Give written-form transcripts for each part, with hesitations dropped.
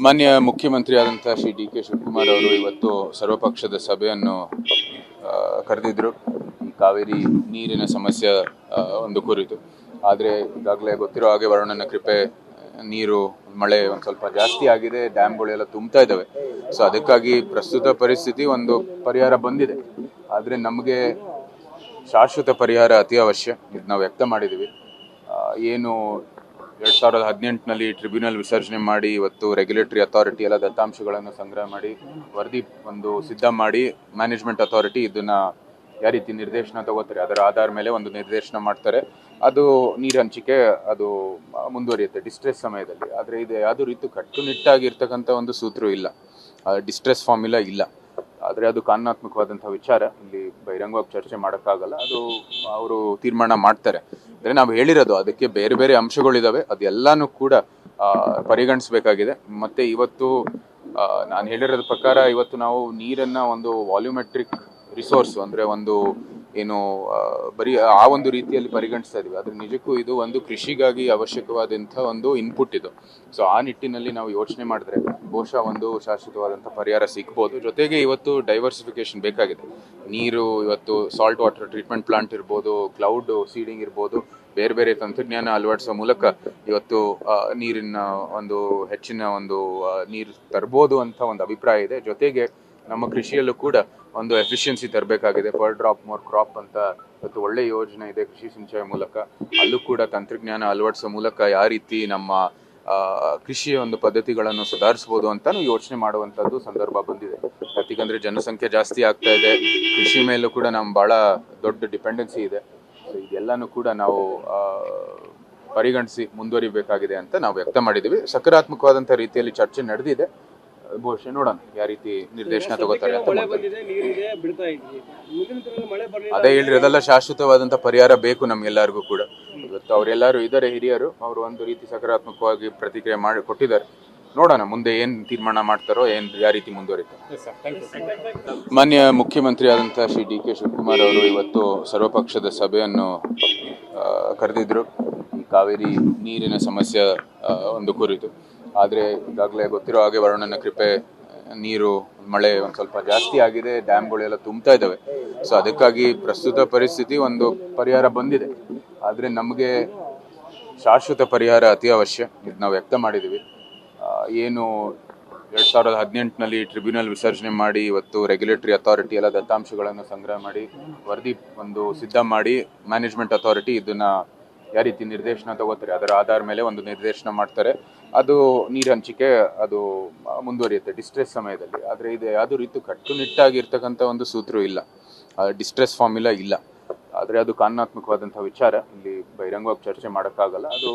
ಮಾನ್ಯ ಮುಖ್ಯಮಂತ್ರಿ ಆದಂತಹ ಶ್ರೀ ಡಿ.ಕೆ. ಶಿವಕುಮಾರ್ ಅವರು ಇವತ್ತು ಸರ್ವಪಕ್ಷದ ಸಭೆಯನ್ನು ಕರೆದಿದ್ರು ಈ ಕಾವೇರಿ ನೀರಿನ ಸಮಸ್ಯೆ ಒಂದು ಕುರಿತು. ಆದರೆ ಈಗಾಗಲೇ ಗೊತ್ತಿರೋ ಹಾಗೆ ವರುಣನ ಕೃಪೆ, ನೀರು ಮಳೆ ಒಂದು ಸ್ವಲ್ಪ ಜಾಸ್ತಿ ಆಗಿದೆ, ಡ್ಯಾಮ್ಗಳೆಲ್ಲ ತುಂಬ್ತಾ ಇದ್ದಾವೆ. ಸೊ ಅದಕ್ಕಾಗಿ ಪ್ರಸ್ತುತ ಪರಿಸ್ಥಿತಿ ಒಂದು ಪರಿಹಾರ ಬಂದಿದೆ. ಆದರೆ ನಮಗೆ ಶಾಶ್ವತ ಪರಿಹಾರ ಅತಿ ಅವಶ್ಯ. ಇದು ನಾವು ವ್ಯಕ್ತ ಮಾಡಿದ್ದೀವಿ. ಏನು 2018ನಲ್ಲಿ ಟ್ರಿಬ್ಯುನಲ್ ವಿಸರ್ಜನೆ ಮಾಡಿ ಇವತ್ತು ರೆಗ್ಯುಲೇಟರಿ ಅಥಾರಿಟಿ ಎಲ್ಲ ದತ್ತಾಂಶಗಳನ್ನು ಸಂಗ್ರಹ ಮಾಡಿ ವರದಿ ಒಂದು ಸಿದ್ಧ ಮಾಡಿ ಮ್ಯಾನೇಜ್ಮೆಂಟ್ ಅಥಾರಿಟಿ ಇದನ್ನ ಯಾವ ರೀತಿ ನಿರ್ದೇಶನ ತಗೋತಾರೆ ಅದರ ಆಧಾರ ಮೇಲೆ ಒಂದು ನಿರ್ದೇಶನ ಮಾಡ್ತಾರೆ. ಅದು ನೀರು ಹಂಚಿಕೆ ಅದು ಮುಂದುವರಿಯುತ್ತೆ ಡಿಸ್ಟ್ರೆಸ್ ಸಮಯದಲ್ಲಿ. ಆದರೆ ಇದು ಯಾವುದೇ ರೀತಿ ಕಟ್ಟುನಿಟ್ಟಾಗಿರ್ತಕ್ಕಂಥ ಒಂದು ಸೂತ್ರ ಇಲ್ಲ, ಡಿಸ್ಟ್ರೆಸ್ ಫಾರ್ಮುಲಾ ಇಲ್ಲ. ಆದರೆ ಅದು ಕಾನೂನಾತ್ಮಕವಾದಂಥ ವಿಚಾರ, ಇಲ್ಲಿ ಬಹಿರಂಗವಾಗಿ ಚರ್ಚೆ ಮಾಡೋಕ್ಕಾಗಲ್ಲ. ಅದು ಅವರು ತೀರ್ಮಾನ ಮಾಡ್ತಾರೆ. ಅಂದರೆ ನಾವು ಹೇಳಿರೋದು ಅದಕ್ಕೆ ಬೇರೆ ಬೇರೆ ಅಂಶಗಳಿದಾವೆ, ಅದೆಲ್ಲಾನು ಕೂಡ ಪರಿಗಣಿಸಬೇಕಾಗಿದೆ. ಮತ್ತೆ ಇವತ್ತು ನಾನು ಹೇಳಿರೋದ ಪ್ರಕಾರ ಇವತ್ತು ನಾವು ನೀರನ್ನ ಒಂದು ವಾಲ್ಯೂಮೆಟ್ರಿಕ್ ರಿಸೋರ್ಸ್ ಅಂದರೆ ಒಂದು ಏನು ಬರೀ ಆ ಒಂದು ರೀತಿಯಲ್ಲಿ ಪರಿಗಣಿಸ್ತಾ ಇದೀವಿ. ಅದ್ರ ನಿಜಕ್ಕೂ ಇದು ಒಂದು ಕೃಷಿಗಾಗಿ ಅವಶ್ಯಕವಾದಂಥ ಒಂದು ಇನ್ಪುಟ್ ಇದು. ಸೊ ಆ ನಿಟ್ಟಿನಲ್ಲಿ ನಾವು ಯೋಚನೆ ಮಾಡಿದ್ರೆ ಬಹುಶಃ ಒಂದು ಶಾಶ್ವತವಾದಂಥ ಪರಿಹಾರ ಸಿಗ್ಬೋದು. ಜೊತೆಗೆ ಇವತ್ತು ಡೈವರ್ಸಿಫಿಕೇಶನ್ ಬೇಕಾಗಿದೆ. ನೀರು ಇವತ್ತು ಸಾಲ್ಟ್ ವಾಟರ್ ಟ್ರೀಟ್ಮೆಂಟ್ ಪ್ಲಾಂಟ್ ಇರ್ಬೋದು, ಕ್ಲೌಡ್ ಸೀಡಿಂಗ್ ಇರ್ಬೋದು, ಬೇರೆ ಬೇರೆ ತಂತ್ರಜ್ಞಾನ ಅಳವಡಿಸೋ ಮೂಲಕ ಇವತ್ತು ನೀರಿನ ಒಂದು ಹೆಚ್ಚಿನ ಒಂದು ನೀರು ತರ್ಬೋದು ಅಂತ ಒಂದು ಅಭಿಪ್ರಾಯ ಇದೆ. ಜೊತೆಗೆ ನಮ್ಮ ಕೃಷಿಯಲ್ಲೂ ಕೂಡ ಒಂದು ಎಫಿಷಿಯನ್ಸಿ ತರಬೇಕಾಗಿದೆ. ಪರ್ ಡ್ರಾಪ್ ಮೋರ್ ಕ್ರಾಪ್ ಅಂತ ಇವತ್ತು ಒಳ್ಳೆ ಯೋಜನೆ ಇದೆ ಕೃಷಿ ಸಿಂಚಾಯಿ ಮೂಲಕ. ಅಲ್ಲೂ ಕೂಡ ತಂತ್ರಜ್ಞಾನ ಅಳವಡಿಸೋ ಮೂಲಕ ಯಾವ ರೀತಿ ನಮ್ಮ ಕೃಷಿಯ ಒಂದು ಪದ್ಧತಿಗಳನ್ನು ಸುಧಾರಿಸ್ಬೋದು ಅಂತಾನು ಯೋಚನೆ ಮಾಡುವಂಥದ್ದು ಸಂದರ್ಭ ಬಂದಿದೆ. ಯಾಕಂದ್ರೆ ಜನಸಂಖ್ಯೆ ಜಾಸ್ತಿ ಆಗ್ತಾ ಇದೆ, ಕೃಷಿ ಮೇಲೂ ಕೂಡ ನಮ್ಮ ಬಹಳ ದೊಡ್ಡ ಡಿಪೆಂಡೆನ್ಸಿ ಇದೆ. ಇದೆಲ್ಲಾನು ಕೂಡ ನಾವು ಪರಿಗಣಿಸಿ ಮುಂದುವರಿಬೇಕಾಗಿದೆ ಅಂತ ನಾವು ವ್ಯಕ್ತ ಮಾಡಿದ್ದೀವಿ. ಸಕಾರಾತ್ಮಕವಾದಂಥ ರೀತಿಯಲ್ಲಿ ಚರ್ಚೆ ನಡೆದಿದೆ. ಬಹುಶಃ ನೋಡೋಣ ಯಾವ ರೀತಿ ನಿರ್ದೇಶನ ತಗೋತಾರೆ ಅಂತ. ಅದೇ ಹೇಳ್ರಿ, ಅದೆಲ್ಲ ಶಾಶ್ವತವಾದಂಥ ಪರಿಹಾರ ಬೇಕು ನಮ್ಗೆಲ್ಲರಿಗೂ ಕೂಡ. ಇವತ್ತು ಅವರೆಲ್ಲರೂ ಇದ್ದಾರೆ, ಹಿರಿಯರು, ಅವರು ಒಂದು ರೀತಿ ಸಕಾರಾತ್ಮಕವಾಗಿ ಪ್ರತಿಕ್ರಿಯೆ ಮಾಡಿ ಕೊಟ್ಟಿದ್ದಾರೆ. ನೋಡೋಣ ಮುಂದೆ ಏನ್ ತೀರ್ಮಾನ ಮಾಡ್ತಾರೋ, ಯಾವ ರೀತಿ ಮುಂದುವರಿತಾರೆ. ಮಾನ್ಯ ಮುಖ್ಯಮಂತ್ರಿ ಆದಂತಹ ಶ್ರೀ ಡಿ.ಕೆ. ಶಿವಕುಮಾರ್ ಅವರು ಇವತ್ತು ಸರ್ವಪಕ್ಷದ ಸಭೆಯನ್ನು ಕರೆದಿದ್ರು ಈ ಕಾವೇರಿ ನೀರಿನ ಸಮಸ್ಯೆ ಒಂದು ಕುರಿತು. ಆದರೆ ಈಗಾಗಲೇ ಗೊತ್ತಿರೋ ಹಾಗೆ ವರುಣನ ಕೃಪೆ, ನೀರು ಮಳೆ ಒಂದು ಸ್ವಲ್ಪ ಜಾಸ್ತಿ ಆಗಿದೆ, ಡ್ಯಾಮ್ಗಳೆಲ್ಲ ತುಂಬ್ತಾ ಇದ್ದಾವೆ. ಸೊ ಅದಕ್ಕಾಗಿ ಪ್ರಸ್ತುತ ಪರಿಸ್ಥಿತಿ ಒಂದು ಪರಿಹಾರ ಬಂದಿದೆ. ಆದರೆ ನಮಗೆ ಶಾಶ್ವತ ಪರಿಹಾರ ಅತಿ ಅವಶ್ಯ. ಇದು ನಾವು ವ್ಯಕ್ತ ಮಾಡಿದ್ದೀವಿ. ಏನು 2018ನಲ್ಲಿ ಟ್ರಿಬ್ಯುನಲ್ ವಿಸರ್ಜನೆ ಮಾಡಿ ಇವತ್ತು ರೆಗ್ಯುಲೇಟರಿ ಅಥಾರಿಟಿ ಎಲ್ಲ ದತ್ತಾಂಶಗಳನ್ನು ಸಂಗ್ರಹ ಮಾಡಿ ವರದಿ ಒಂದು ಸಿದ್ಧ ಮಾಡಿ ಮ್ಯಾನೇಜ್ಮೆಂಟ್ ಅಥಾರಿಟಿ ಇದನ್ನ ಯಾವ ರೀತಿ ನಿರ್ದೇಶನ ತಗೋತಾರೆ ಅದರ ಆಧಾರ ಮೇಲೆ ಒಂದು ನಿರ್ದೇಶನ ಮಾಡ್ತಾರೆ. ಅದು ನೀರು ಹಂಚಿಕೆ ಅದು ಮುಂದುವರಿಯುತ್ತೆ ಡಿಸ್ಟ್ರೆಸ್ ಸಮಯದಲ್ಲಿ. ಆದರೆ ಇದು ಯಾವುದೇ ರೀತಿ ಕಟ್ಟುನಿಟ್ಟಾಗಿರ್ತಕ್ಕಂಥ ಒಂದು ಸೂತ್ರ ಇಲ್ಲ, ಡಿಸ್ಟ್ರೆಸ್ ಫಾರ್ಮುಲಾ ಇಲ್ಲ. ಆದರೆ ಅದು ಕಾನೂನಾತ್ಮಕವಾದಂಥ ವಿಚಾರ, ಇಲ್ಲಿ ಬಹಿರಂಗವಾಗಿ ಚರ್ಚೆ ಮಾಡೋಕ್ಕಾಗಲ್ಲ. ಅದು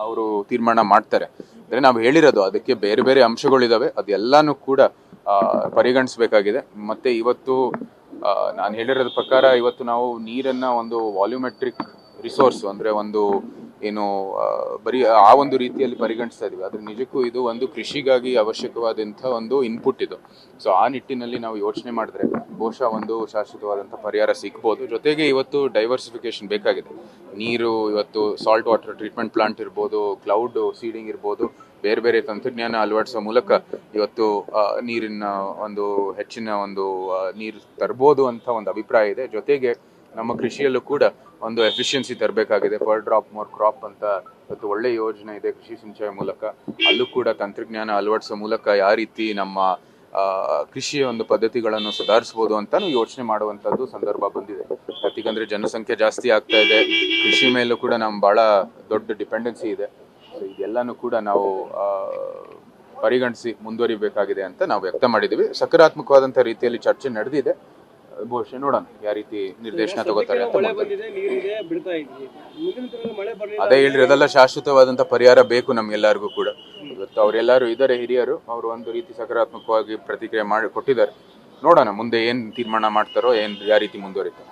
ಅವರು ತೀರ್ಮಾನ ಮಾಡ್ತಾರೆ. ಅಂದರೆ ನಾವು ಹೇಳಿರೋದು ಅದಕ್ಕೆ ಬೇರೆ ಬೇರೆ ಅಂಶಗಳಿದಾವೆ, ಅದೆಲ್ಲಾನು ಕೂಡ ಪರಿಗಣಿಸಬೇಕಾಗಿದೆ. ಮತ್ತೆ ಇವತ್ತು ನಾನು ಹೇಳಿರೋದ ಪ್ರಕಾರ ಇವತ್ತು ನಾವು ನೀರನ್ನ ಒಂದು ವಾಲ್ಯೂಮೆಟ್ರಿಕ್ ರಿಸೋರ್ಸ್ ಅಂದರೆ ಒಂದು ಏನು ಬರೀ ಆ ಒಂದು ರೀತಿಯಲ್ಲಿ ಪರಿಗಣಿಸ್ತಾ ಇದೀವಿ. ಅದ್ರ ನಿಜಕ್ಕೂ ಇದು ಒಂದು ಕೃಷಿಗಾಗಿ ಅವಶ್ಯಕವಾದಂಥ ಒಂದು ಇನ್ಪುಟ್ ಇದು. ಸೊ ಆ ನಿಟ್ಟಿನಲ್ಲಿ ನಾವು ಯೋಚನೆ ಮಾಡಿದ್ರೆ ಬಹುಶಃ ಒಂದು ಶಾಶ್ವತವಾದಂಥ ಪರಿಹಾರ ಸಿಗ್ಬೋದು. ಜೊತೆಗೆ ಇವತ್ತು ಡೈವರ್ಸಿಫಿಕೇಶನ್ ಬೇಕಾಗಿದೆ. ನೀರು ಇವತ್ತು ಸಾಲ್ಟ್ ವಾಟರ್ ಟ್ರೀಟ್ಮೆಂಟ್ ಪ್ಲಾಂಟ್ ಇರ್ಬೋದು, ಕ್ಲೌಡ್ ಸೀಡಿಂಗ್ ಇರ್ಬೋದು, ಬೇರೆ ಬೇರೆ ತಂತ್ರಜ್ಞಾನ ಅಳವಡಿಸೋ ಮೂಲಕ ಇವತ್ತು ನೀರಿನ ಒಂದು ಹೆಚ್ಚಿನ ಒಂದು ನೀರು ತರ್ಬೋದು ಅಂತ ಒಂದು ಅಭಿಪ್ರಾಯ ಇದೆ. ಜೊತೆಗೆ ನಮ್ಮ ಕೃಷಿಯಲ್ಲೂ ಕೂಡ ಒಂದು ಎಫಿಷಿಯನ್ಸಿ ತರಬೇಕಾಗಿದೆ. ಪರ್ ಡ್ರಾಪ್ ಮೋರ್ ಕ್ರಾಪ್ ಅಂತ ಇವತ್ತು ಒಳ್ಳೆ ಯೋಜನೆ ಇದೆ ಕೃಷಿ ಸಿಂಚಾಯಿ ಮೂಲಕ. ಅಲ್ಲೂ ಕೂಡ ತಂತ್ರಜ್ಞಾನ ಅಳವಡಿಸೋ ಮೂಲಕ ಯಾವ ರೀತಿ ನಮ್ಮ ಕೃಷಿಯ ಒಂದು ಪದ್ಧತಿಗಳನ್ನು ಸುಧಾರಿಸ್ಬೋದು ಅಂತಾನು ಯೋಚನೆ ಮಾಡುವಂಥದ್ದು ಸಂದರ್ಭ ಬಂದಿದೆ. ಯಾಕಂದ್ರೆ ಜನಸಂಖ್ಯೆ ಜಾಸ್ತಿ ಆಗ್ತಾ ಇದೆ, ಕೃಷಿ ಮೇಲೂ ಕೂಡ ನಮ್ಮ ಬಹಳ ದೊಡ್ಡ ಡಿಪೆಂಡೆನ್ಸಿ ಇದೆ. ಇದೆಲ್ಲಾನು ಕೂಡ ನಾವು ಪರಿಗಣಿಸಿ ಮುಂದುವರಿಬೇಕಾಗಿದೆ ಅಂತ ನಾವು ವ್ಯಕ್ತ ಮಾಡಿದ್ದೀವಿ. ಸಕಾರಾತ್ಮಕವಾದಂಥ ರೀತಿಯಲ್ಲಿ ಚರ್ಚೆ ನಡೆದಿದೆ. ಬಹುಶಃ ನೋಡೋಣ ಯಾವ ರೀತಿ ನಿರ್ದೇಶನ ತಗೋತಾರೆ ಅಂತ. ಅದೇ ಹೇಳ್ರಿ, ಅದೆಲ್ಲ ಶಾಶ್ವತವಾದಂಥ ಪರಿಹಾರ ಬೇಕು ನಮ್ಗೆಲ್ಲರಿಗೂ ಕೂಡ. ಇವತ್ತು ಅವರೆಲ್ಲರೂ ಇದ್ದಾರೆ, ಹಿರಿಯರು, ಅವರು ಒಂದು ರೀತಿ ಸಕಾರಾತ್ಮಕವಾಗಿ ಪ್ರತಿಕ್ರಿಯೆ ಮಾಡಿ ಕೊಟ್ಟಿದ್ದಾರೆ. ನೋಡೋಣ ಮುಂದೆ ಏನ್ ತೀರ್ಮಾನ ಮಾಡ್ತಾರೋ, ಯಾವ ರೀತಿ ಮುಂದುವರಿತಾರೆ.